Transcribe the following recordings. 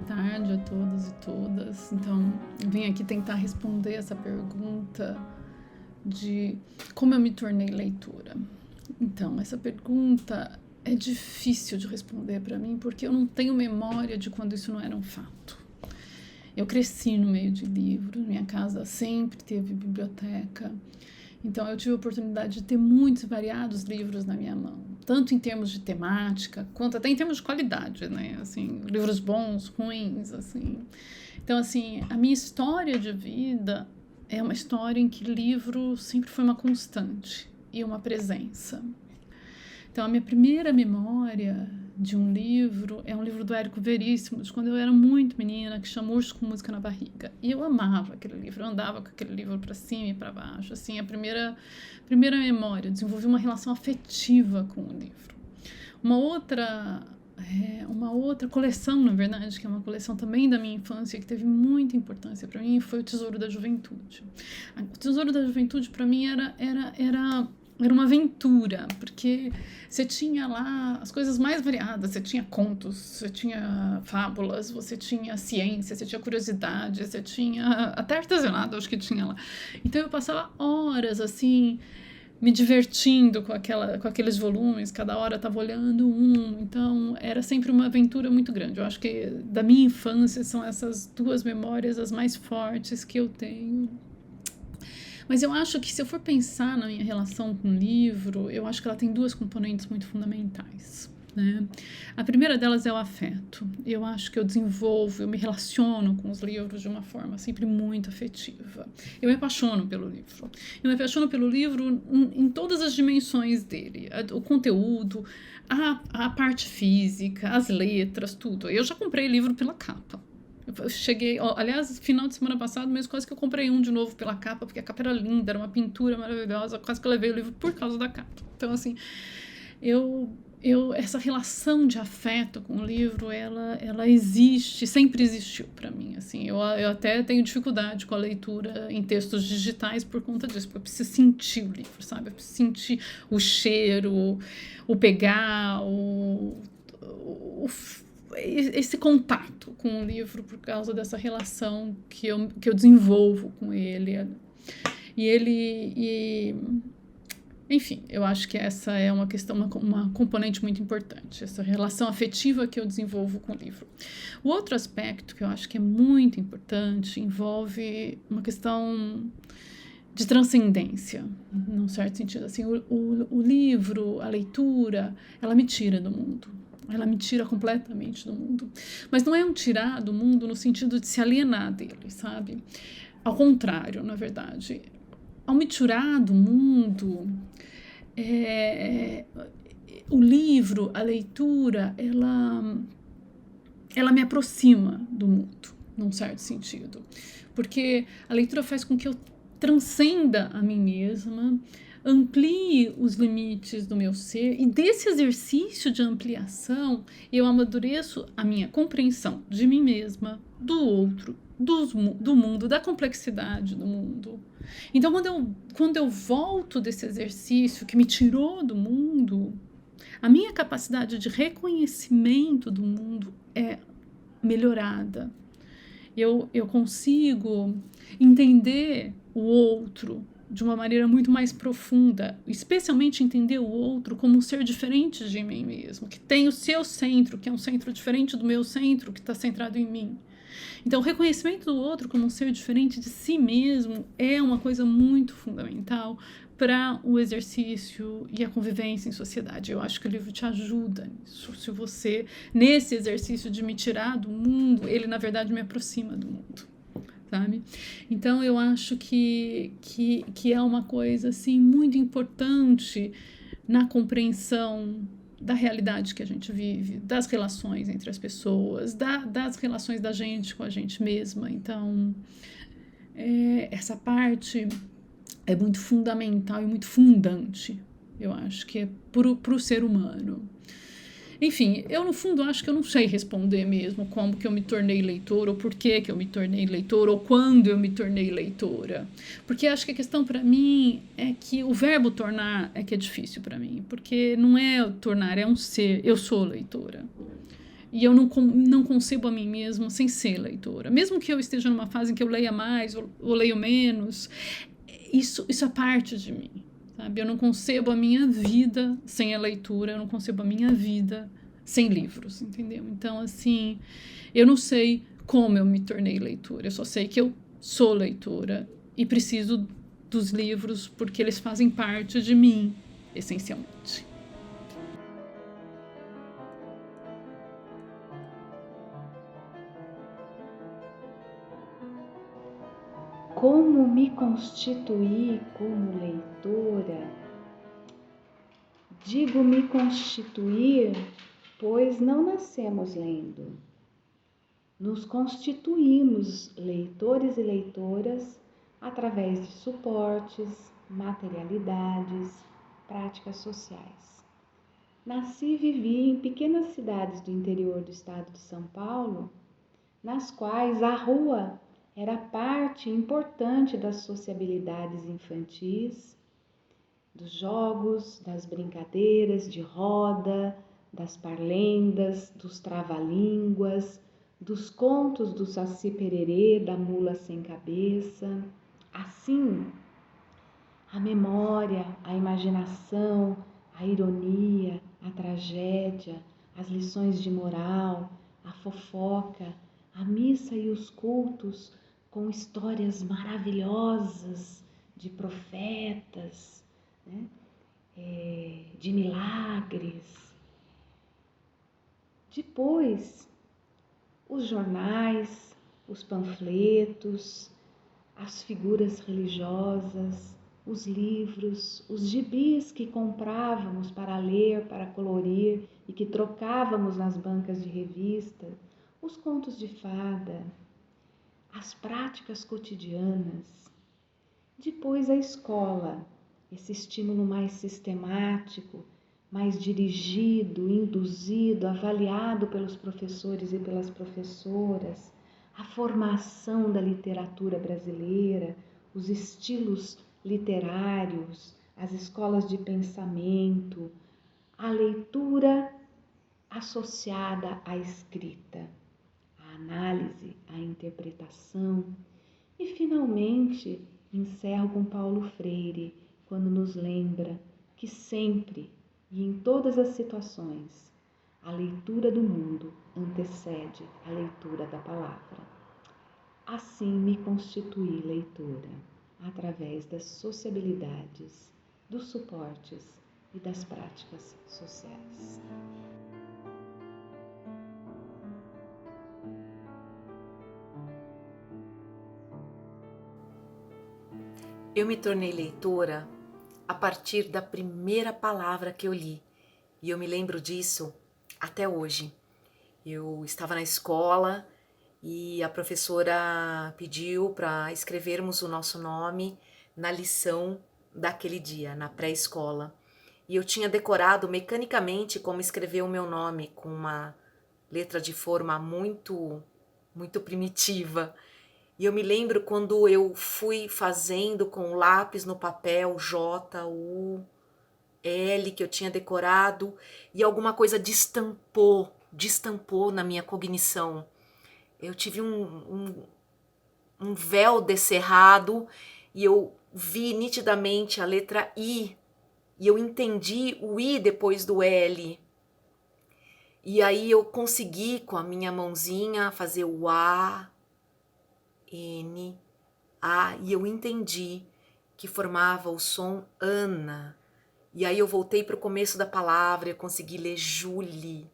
Tarde a todos e todas. Então, eu vim aqui tentar responder essa pergunta de como eu me tornei leitora. Então, essa pergunta é difícil de responder para mim porque eu não tenho memória de quando isso não era um fato. Eu cresci no meio de livros, minha casa sempre teve biblioteca, então eu tive a oportunidade de ter muitos variados livros na minha mão, tanto em termos de temática, quanto até em termos de qualidade, né? Assim, livros bons, ruins, assim. Então, assim, a minha história de vida é uma história em que livro sempre foi uma constante e uma presença. Então, a minha primeira memória de um livro é um livro do Érico Veríssimo, de quando eu era muito menina, que chama Urso com Música na Barriga. E eu amava aquele livro, eu andava com aquele livro para cima e para baixo. Assim, a primeira memória, desenvolvi uma relação afetiva com o livro. Uma outra coleção, na verdade, que é uma coleção também da minha infância, que teve muita importância para mim, foi o Tesouro da Juventude. O Tesouro da Juventude, para mim, era uma aventura, porque você tinha lá as coisas mais variadas, você tinha contos, você tinha fábulas, você tinha ciência, você tinha curiosidade, você tinha até artesanato, acho que tinha lá. Então eu passava horas, assim, me divertindo com aqueles volumes, cada hora estava olhando um, então era sempre uma aventura muito grande. Eu acho que da minha infância são essas duas memórias as mais fortes que eu tenho. Mas eu acho que se eu for pensar na minha relação com o livro, eu acho que ela tem duas componentes muito fundamentais. Né? A primeira delas é o afeto. Eu acho que eu me relaciono com os livros de uma forma sempre muito afetiva. Eu me apaixono pelo livro. Eu me apaixono pelo livro em todas as dimensões dele. O conteúdo, a parte física, as letras, tudo. Eu já comprei livro pela capa. Eu cheguei, aliás, final de semana passado mesmo, quase que eu comprei um de novo pela capa, porque a capa era linda, era uma pintura maravilhosa, quase que eu levei o livro por causa da capa. Então, assim, essa relação de afeto com o livro, ela existe, sempre existiu para mim, assim. Eu até tenho dificuldade com a leitura em textos digitais por conta disso, porque eu preciso sentir o livro, sabe? Eu preciso sentir o cheiro, o pegar, esse contato com o livro por causa dessa relação que eu desenvolvo com ele. Enfim, eu acho que essa é uma questão, uma componente muito importante, essa relação afetiva que eu desenvolvo com o livro. O outro aspecto que eu acho que é muito importante envolve uma questão de transcendência, num certo sentido. Assim, o livro, a leitura, ela me tira do mundo. Ela me tira completamente do mundo. Mas não é um tirar do mundo no sentido de se alienar dele, sabe? Ao contrário, na verdade. Ao me tirar do mundo, o livro, a leitura, ela me aproxima do mundo, num certo sentido. Porque a leitura faz com que eu transcenda a mim mesma, amplie os limites do meu ser, e desse exercício de ampliação eu amadureço a minha compreensão de mim mesma, do outro, do mundo, da complexidade do mundo. Então, quando eu volto desse exercício que me tirou do mundo, a minha capacidade de reconhecimento do mundo é melhorada. Eu consigo entender o outro de uma maneira muito mais profunda, especialmente entender o outro como um ser diferente de mim mesmo, que tem o seu centro, que é um centro diferente do meu centro, que está centrado em mim. Então, o reconhecimento do outro como um ser diferente de si mesmo é uma coisa muito fundamental para o exercício e a convivência em sociedade. Eu acho que o livro te ajuda nisso. Se você, nesse exercício de me tirar do mundo, ele, na verdade, me aproxima do mundo. Sabe? Então eu acho que é uma coisa assim muito importante na compreensão da realidade que a gente vive, das relações entre as pessoas, das relações da gente com a gente mesma. Então essa parte é muito fundamental e muito fundante, eu acho que é para o ser humano. Enfim, eu no fundo acho que eu não sei responder mesmo como que eu me tornei leitora, ou por que eu me tornei leitora, ou quando eu me tornei leitora. Porque acho que a questão para mim é que o verbo tornar é que é difícil para mim, porque não é tornar, é um ser. Eu sou leitora. E eu não concebo a mim mesma sem ser leitora. Mesmo que eu esteja numa fase em que eu leia mais ou leio menos, isso é parte de mim, sabe? Eu não concebo a minha vida sem a leitura, eu não concebo a minha vida sem livros, entendeu? Então, assim, eu não sei como eu me tornei leitora, eu só sei que eu sou leitora e preciso dos livros porque eles fazem parte de mim, essencialmente. Como me constituir como leitora? Digo me constituir, pois não nascemos lendo. Nos constituímos leitores e leitoras através de suportes, materialidades, práticas sociais. Nasci e vivi em pequenas cidades do interior do estado de São Paulo, nas quais a rua era parte importante das sociabilidades infantis, dos jogos, das brincadeiras de roda, das parlendas, dos trava-línguas, dos contos do Saci Pererê, da mula sem cabeça. Assim, a memória, a imaginação, a ironia, a tragédia, as lições de moral, a fofoca, a missa e os cultos com histórias maravilhosas de profetas, né? De milagres. Depois, os jornais, os panfletos, as figuras religiosas, os livros, os gibis que comprávamos para ler, para colorir e que trocávamos nas bancas de revista, os contos de fada, as práticas cotidianas. Depois a escola, esse estímulo mais sistemático, mais dirigido, induzido, avaliado pelos professores e pelas professoras, a formação da literatura brasileira, os estilos literários, as escolas de pensamento, a leitura associada à escrita, a análise, a interpretação e, finalmente, encerro com Paulo Freire, quando nos lembra que sempre e em todas as situações a leitura do mundo antecede a leitura da palavra. Assim me constituí leitora, através das sociabilidades, dos suportes e das práticas sociais. Eu me tornei leitora a partir da primeira palavra que eu li. E eu me lembro disso até hoje. Eu estava na escola e a professora pediu para escrevermos o nosso nome na lição daquele dia, na pré-escola. E eu tinha decorado mecanicamente como escrever o meu nome, com uma letra de forma muito primitiva. E eu me lembro quando eu fui fazendo com o lápis no papel J, U, L, que eu tinha decorado, e alguma coisa destampou na minha cognição. Eu tive um véu descerrado e eu vi nitidamente a letra I, e eu entendi o I depois do L. E aí eu consegui, com a minha mãozinha, fazer o A, N, A, e eu entendi que formava o som Ana. E aí eu voltei para o começo da palavra, eu consegui ler Julie.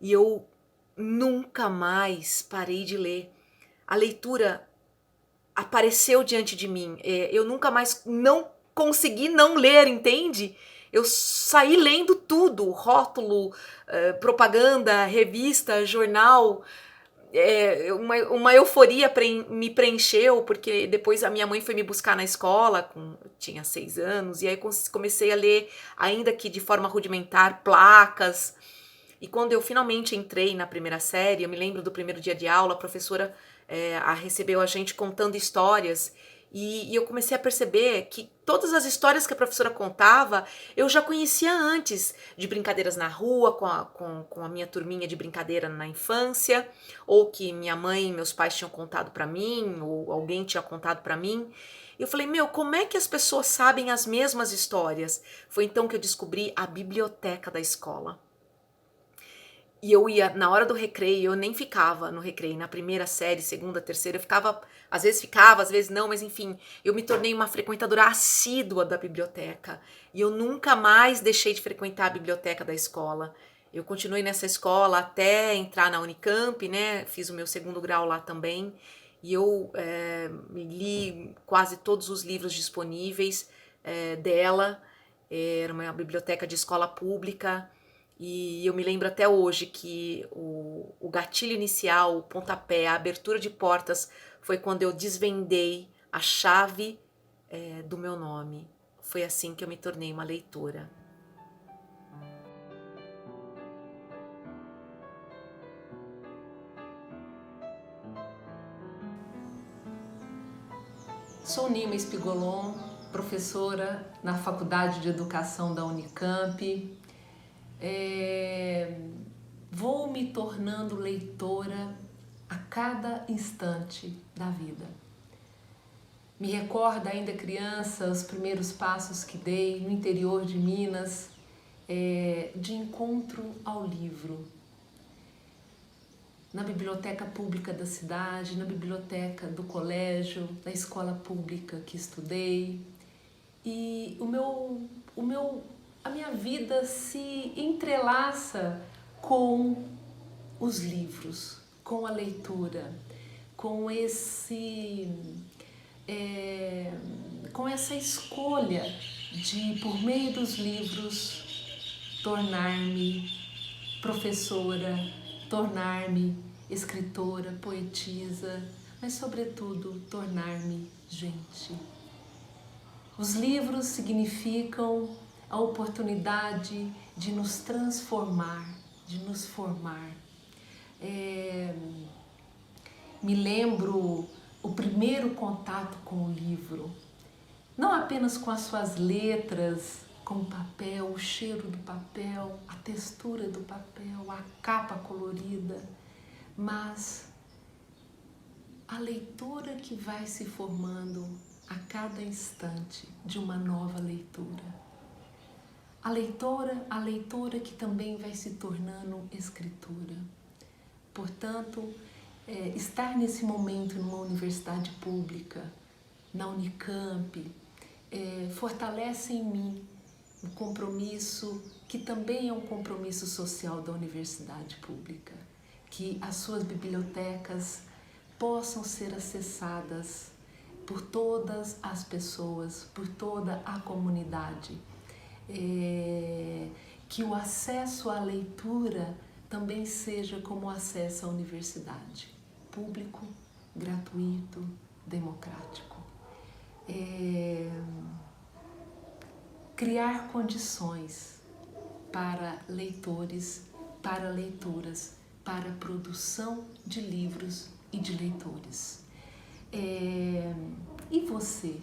E eu nunca mais parei de ler. A leitura apareceu diante de mim. Eu nunca mais não consegui não ler, entende? Eu saí lendo tudo, rótulo, propaganda, revista, jornal. Uma euforia me preencheu, porque depois a minha mãe foi me buscar na escola, eu tinha 6 anos, e aí comecei a ler, ainda que de forma rudimentar, placas. E quando eu finalmente entrei na primeira série, eu me lembro do primeiro dia de aula, a professora recebeu a gente contando histórias, E eu comecei a perceber que todas as histórias que a professora contava, eu já conhecia antes, de brincadeiras na rua, com a minha turminha de brincadeira na infância, ou que minha mãe e meus pais tinham contado para mim, ou alguém tinha contado para mim. E eu falei, meu, como é que as pessoas sabem as mesmas histórias? Foi então que eu descobri a biblioteca da escola. E eu ia, na hora do recreio, eu nem ficava no recreio, na primeira série, segunda, terceira, eu ficava, às vezes não, mas enfim, eu me tornei uma frequentadora assídua da biblioteca. E eu nunca mais deixei de frequentar a biblioteca da escola. Eu continuei nessa escola até entrar na Unicamp, né? Fiz o meu segundo grau lá também. E eu li quase todos os livros disponíveis dela. Era uma biblioteca de escola pública. E eu me lembro até hoje que o gatilho inicial, o pontapé, a abertura de portas foi quando eu desvendei a chave do meu nome. Foi assim que eu me tornei uma leitora. Sou Nilma Espigolon, professora na Faculdade de Educação da Unicamp. Vou me tornando leitora a cada instante da vida. Me recordo ainda criança os primeiros passos que dei no interior de Minas, de encontro ao livro. Na biblioteca pública da cidade, na biblioteca do colégio, da escola pública que estudei. E a minha vida se entrelaça com os livros, com a leitura, com essa escolha de, por meio dos livros, tornar-me professora, tornar-me escritora, poetisa, mas sobretudo tornar-me gente. Os livros significam a oportunidade de nos transformar, de nos formar. Me lembro o primeiro contato com o livro, não apenas com as suas letras, com o papel, o cheiro do papel, a textura do papel, a capa colorida, mas a leitura que vai se formando a cada instante de uma nova leitura. A leitora que também vai se tornando escritura. Portanto, estar nesse momento numa universidade pública, na Unicamp, fortalece em mim um compromisso que também é um compromisso social da universidade pública, que as suas bibliotecas possam ser acessadas por todas as pessoas, por toda a comunidade, que o acesso à leitura também seja como o acesso à universidade, público, gratuito, democrático. Criar condições para leitores, para leitoras, para a produção de livros e de leitores. E você?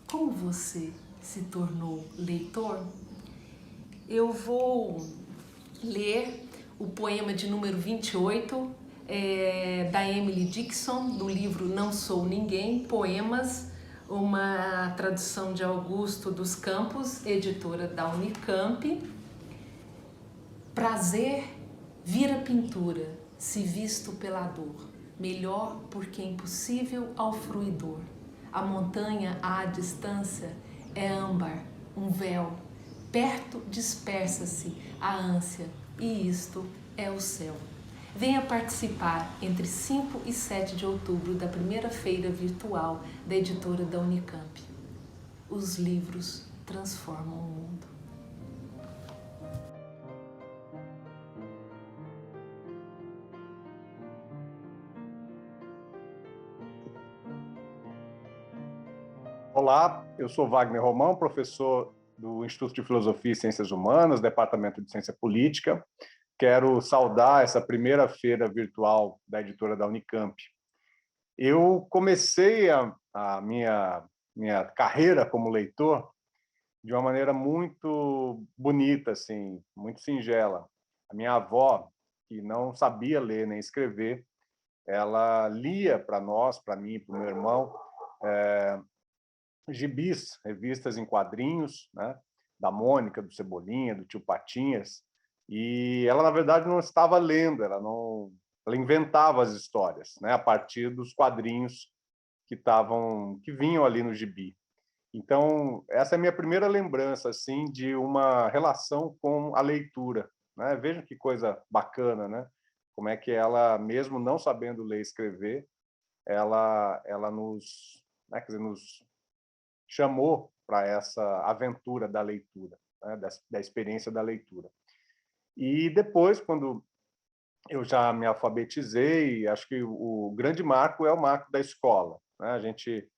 Como você se tornou leitor? Eu vou ler o poema de número 28, da Emily Dickinson, do livro Não Sou Ninguém, Poemas, uma tradução de Augusto dos Campos, editora da Unicamp. Prazer vira pintura, se visto pela dor, melhor porque impossível ao fruidor. A montanha à distância é âmbar, um véu, perto dispersa-se a ânsia, e isto é o céu. Venha participar entre 5 e 7 de outubro da primeira feira virtual da editora da Unicamp. Os livros transformam o mundo. Olá, eu sou Wagner Romão, professor do Instituto de Filosofia e Ciências Humanas, Departamento de Ciência Política. Quero saudar essa primeira feira virtual da editora da Unicamp. Eu comecei a minha minha carreira como leitor de uma maneira muito bonita, assim, muito singela. A minha avó, que não sabia ler nem escrever, ela lia para nós, para mim e para o meu irmão, gibis, revistas em quadrinhos, né? Da Mônica, do Cebolinha, do Tio Patinhas, e ela, na verdade, não estava lendo, ela inventava as histórias, né? A partir dos quadrinhos que vinham ali no gibi. Então, essa é a minha primeira lembrança, assim, de uma relação com a leitura, né? Veja que coisa bacana, né? Como é que ela, mesmo não sabendo ler e escrever, ela nos, né, quer dizer, nos chamou para essa aventura da leitura, né? Da experiência da leitura. E depois, quando eu já me alfabetizei, acho que o grande marco é o marco da escola, né? A gente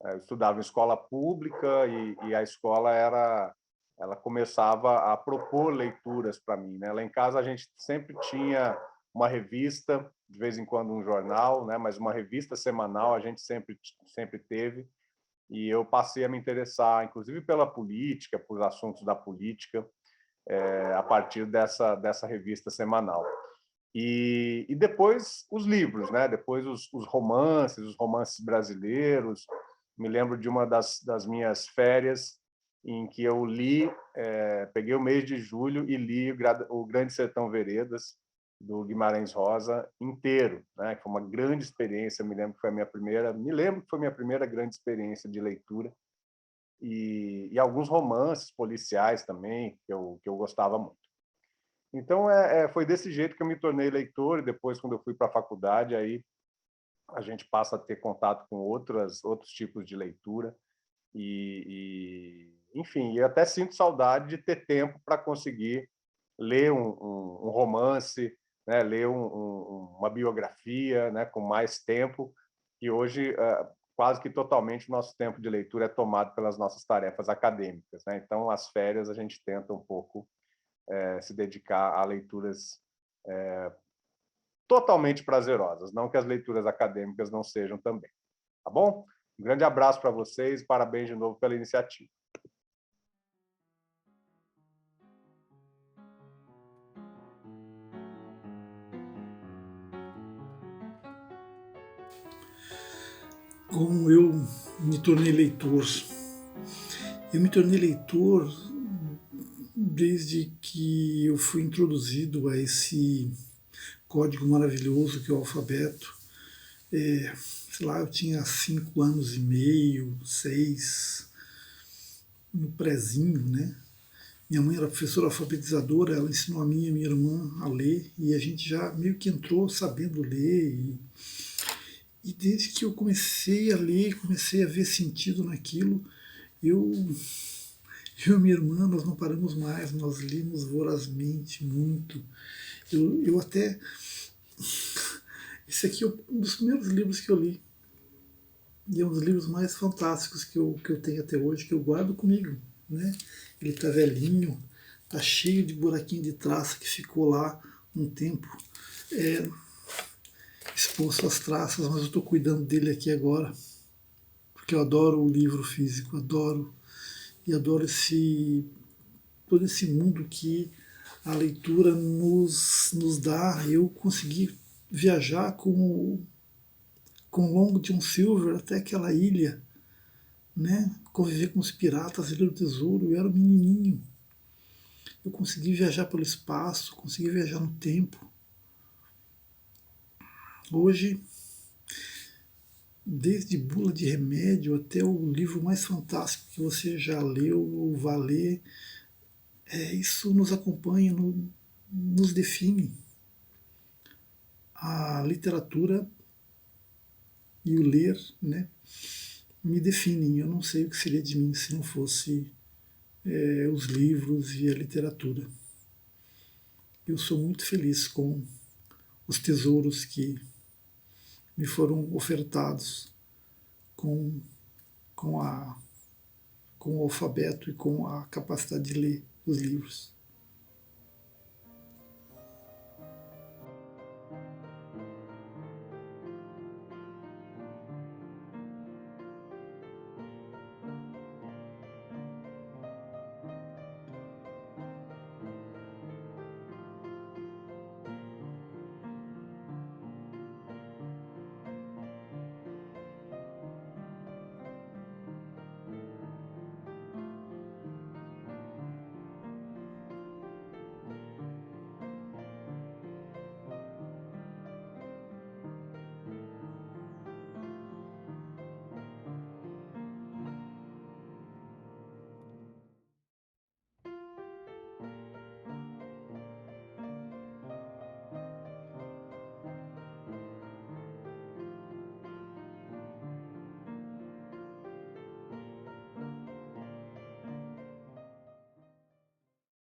eu estudava em escola pública e a escola ela começava a propor leituras para mim, né? Lá em casa a gente sempre tinha uma revista, de vez em quando um jornal, né? Mas uma revista semanal a gente sempre teve, e eu passei a me interessar, inclusive pela política, por assuntos da política, a partir dessa revista semanal. E depois os livros, né? Depois os romances brasileiros. Me lembro de uma das minhas férias em que eu li, peguei o mês de julho e li o Grande Sertão Veredas, do Guimarães Rosa, inteiro, né? Foi uma grande experiência. Me lembro que foi a minha primeira grande experiência de leitura, e alguns romances policiais também que eu gostava muito. Então, foi desse jeito que eu me tornei leitor, e depois, quando eu fui para a faculdade, aí a gente passa a ter contato com outros tipos de leitura, enfim, eu até sinto saudade de ter tempo para conseguir ler um romance, né, ler uma biografia, né, com mais tempo, e hoje quase que totalmente o nosso tempo de leitura é tomado pelas nossas tarefas acadêmicas, né? Então, as férias a gente tenta um pouco se dedicar a leituras totalmente prazerosas, não que as leituras acadêmicas não sejam também. Tá bom? Um grande abraço para vocês, parabéns de novo pela iniciativa. Como eu me tornei leitor? Eu me tornei leitor desde que eu fui introduzido a esse código maravilhoso que é o alfabeto. Sei lá, eu tinha 5 anos e meio, 6, no prezinho, né? Minha mãe era professora alfabetizadora, ela ensinou a mim e a minha irmã a ler, e a gente já meio que entrou sabendo ler. E desde que eu comecei a ler, comecei a ver sentido naquilo, eu e minha irmã, nós não paramos mais, nós limos vorazmente, muito. Eu até... Esse aqui é um dos primeiros livros que eu li. E é um dos livros mais fantásticos que eu tenho até hoje, que eu guardo comigo, né? Ele está velhinho, está cheio de buraquinho de traça que ficou lá um tempo exposto às traças, mas eu estou cuidando dele aqui agora, porque eu adoro o livro físico, adoro, e adoro todo esse mundo que a leitura nos dá. Eu consegui viajar com o Long John Silver até aquela ilha, né? Conviver com os piratas, Ilha do Tesouro. Eu era um menininho. Eu consegui viajar pelo espaço, consegui viajar no tempo. Hoje, desde bula de remédio até o livro mais fantástico que você já leu ou vá ler, isso nos acompanha, nos define. A literatura e o ler, né, me definem. Eu não sei o que seria de mim se não fosse os livros e a literatura. Eu sou muito feliz com os tesouros que me foram ofertados com o alfabeto e com a capacidade de ler os livros.